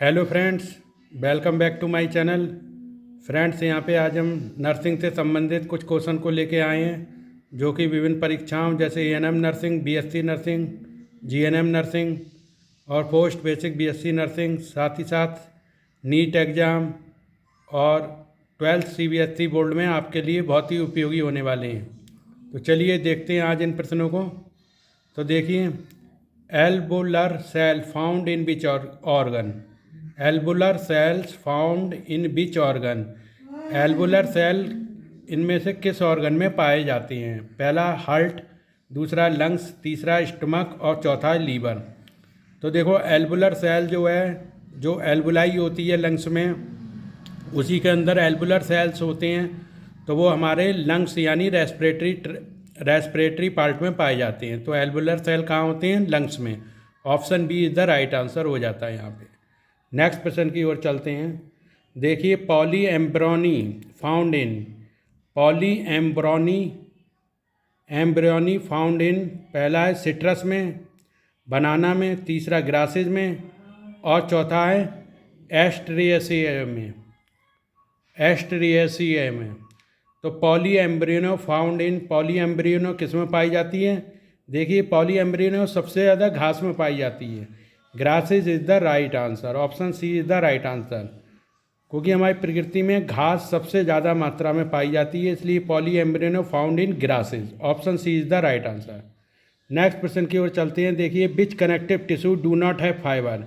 Hello friends, welcome back to my channel. Friends, यहाँ पे आज हम नर्सिंग से संबंधित कुछ क्वेश्चन को लेके आए हैं, जो कि विभिन्न परीक्षाओं जैसे ANM nursing, BSc nursing, GNM nursing और पोस्ट बेसिक बीएससी नर्सिंग, साथ ही साथ नीट एग्ज़ाम और 12th सीबीएसई बोर्ड में आपके लिए बहुत ही उपयोगी होने वाले हैं। तो चलिए देखते हैं आज इन प्रश्नों को। तो देखिए, एल्बुलर cell found in which organ. एल्बुलर sales found in which organ. एल्बुलर cell इनमें से किस ऑर्गन में पाए जाते हैं? पहला हार्ट, दूसरा लंग्स, तीसरा स्टमक और चौथा लीवर। तो देखो, एल्बुलर सेल जो है, जो एल्बुलाई होती है लंग्स में, उसी के अंदर एल्बुलर सेल्स होते हैं। तो वो हमारे लंग्स यानी रेस्पिरेटरी पार्ट में पाए जाते हैं। तो एल्बुलर सेल कहाँ होते हैं? लंग्स में। Option B is the right answer हो जाता है यहाँ पे। नेक्स्ट क्वेश्चन की ओर चलते हैं। देखिए, polyembryony found in. Polyembryony found in, पहला है सिट्रस में, बनाना में, तीसरा ग्रासेज में और चौथा है एस्ट्रिएसिया में। एस्ट्रिएसिया में। तो पॉली एम्ब्रियोनो फाउंड इन, पॉली एम्ब्रियोनो किस में पाई जाती है? देखिए, पॉली एम्ब्रियोनो सबसे ज़्यादा घास में पाई जाती है। Grasses is the right answer. Option C is the right answer, क्योंकि हमारी प्रकृति में घास सबसे ज़्यादा मात्रा में पाई जाती है, इसलिए polyembryony found in grasses. Option C is the right answer. Next question की ओर चलते हैं। देखिए, which connective tissue do not have fibre.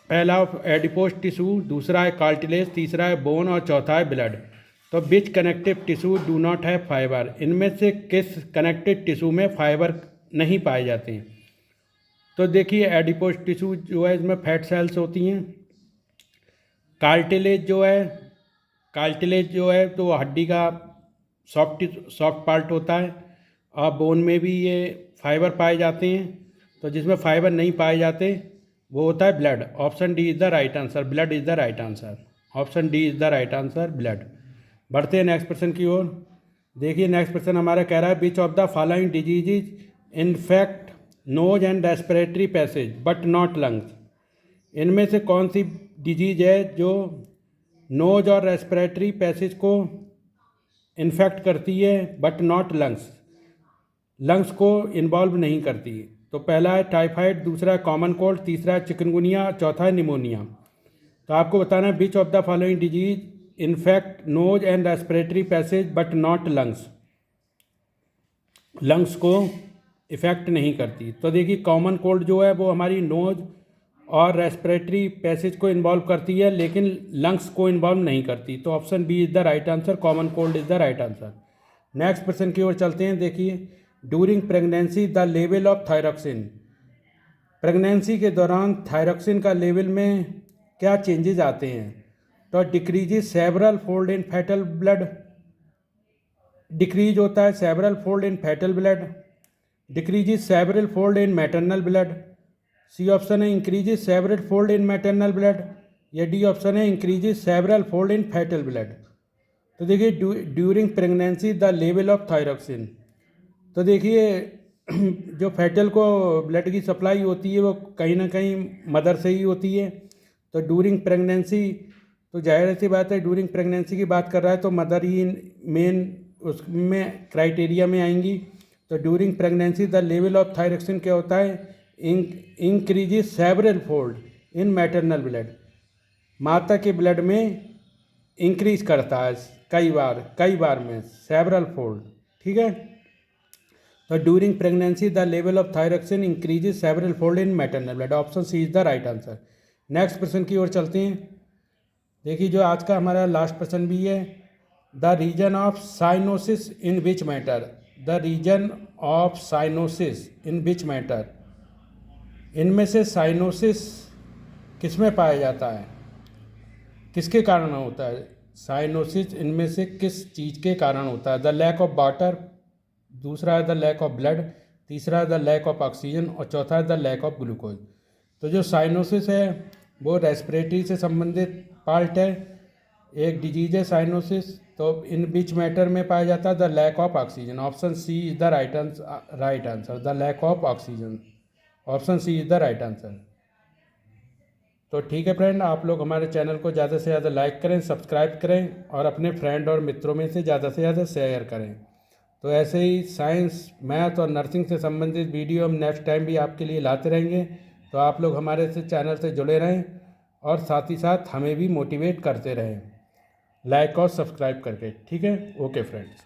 पहला एडिपोज टिश्यू, दूसरा है कार्टिलेज, तीसरा है बोन और चौथा है ब्लड। तो which connective tissue do not have fibre, इनमें से किस कनेक्टिव टिश्यू में फाइबर नहीं पाए जाते हैं? तो देखिए, एडिपोज टिश्यू जो है, इसमें फैट सेल्स होती हैं। कार्टिलेज जो है तो हड्डी का सॉफ्ट पार्ट होता है। और बोन में भी ये फाइबर पाए जाते हैं। तो जिसमें फाइबर नहीं पाए जाते वो होता है blood. Option D is the right answer. Blood is the right answer. Option D is the right answer, blood. बढ़ते हैं नेक्स्ट क्वेश्चन की ओर। देखिए, नेक्स्ट क्वेश्चन हमारा कह रहा है, which of the following disease infect nose and respiratory passage but not lungs. इनमें से कौन सी डिजीज है जो नोज और रेस्पिरेटरी पैसेज को इन्फेक्ट करती है बट नॉट लंग्स, लंग्स को इन्वॉल्व नहीं करती? तो पहला है टाइफाइड, दूसरा है कॉमन कोल्ड, तीसरा है चिकनगुनिया, चौथा है निमोनिया। तो आपको बताना है which of the following disease infect nose and respiratory passage but not lungs, lungs को इफेक्ट नहीं करती। तो देखिए, कॉमन कोल्ड जो है वो हमारी नोज और रेस्पिरेटरी पैसेज को इन्वॉल्व करती है, लेकिन लंग्स को इन्वॉल्व नहीं करती। तो option B is the right answer. Common cold is the right answer. Next question की ओर चलते हैं। देखिए, during pregnancy the level of thyroxine. Pregnancy के दौरान थायरॉक्सिन का लेवल में क्या चेंजेस आते हैं? तो decreases several fold in foetal blood, decrease होता है several fold in foetal blood, decreases several fold in maternal blood. C option है increases several fold in maternal blood, या डी ऑप्शन है increases several fold in foetal blood. तो देखिए, during pregnancy the level of thyroxine. तो देखिए, जो fatal को blood की सप्लाई होती है वो कहीं ना कहीं मदर से ही होती है। तो ड्यूरिंग प्रेगनेंसी, तो जाहिर सी बात है, ड्यूरिंग प्रेगनेंसी की बात कर रहा है तो मदर ही मेन उसमें क्राइटेरिया में आएंगी। तो during pregnancy the level of thyroxine क्या होता है? Increases several fold in maternal blood, माता के ब्लड में इंक्रीज करता है कई बार में, सेवरल फोल्ड। ठीक है। तो during pregnancy the level of thyroxine increases several fold in maternal blood. Option C is the right answer. Next question की ओर चलते हैं। देखिए, जो आज का हमारा लास्ट क्वेश्चन भी है, the reason of cyanosis in which matter. The reason of cyanosis in which matter, इनमें से साइनोसिस किस में पाया जाता है, किसके कारण होता है? साइनोसिस इनमें से किस चीज़ के कारण होता है? द लैक ऑफ वाटर, दूसरा है द लैक ऑफ ब्लड, तीसरा है द लैक ऑफ ऑक्सीजन और चौथा है द लैक ऑफ ग्लूकोज। तो जो साइनोसिस है वो रेस्पिरेटरी से संबंधित पार्ट है, एक डिजीज है साइनोसिस। तो इन विच मैटर में पाया जाता है? The lack of oxygen. Option C is the right answer, the lack of oxygen. Option C is the right answer. तो ठीक है फ्रेंड, आप लोग हमारे चैनल को ज़्यादा से ज़्यादा लाइक करें, सब्सक्राइब करें और अपने फ्रेंड और मित्रों में से ज़्यादा से ज़्यादा शेयर करें। तो ऐसे ही साइंस, मैथ और नर्सिंग से संबंधित वीडियो हम नेक्स्ट टाइम भी आपके लिए लाते रहेंगे। तो आप लोग हमारे से चैनल से जुड़े रहें और साथ ही साथ हमें भी मोटिवेट करते रहें लाइक और सब्सक्राइब करके। ठीक है, ओके फ्रेंड्स।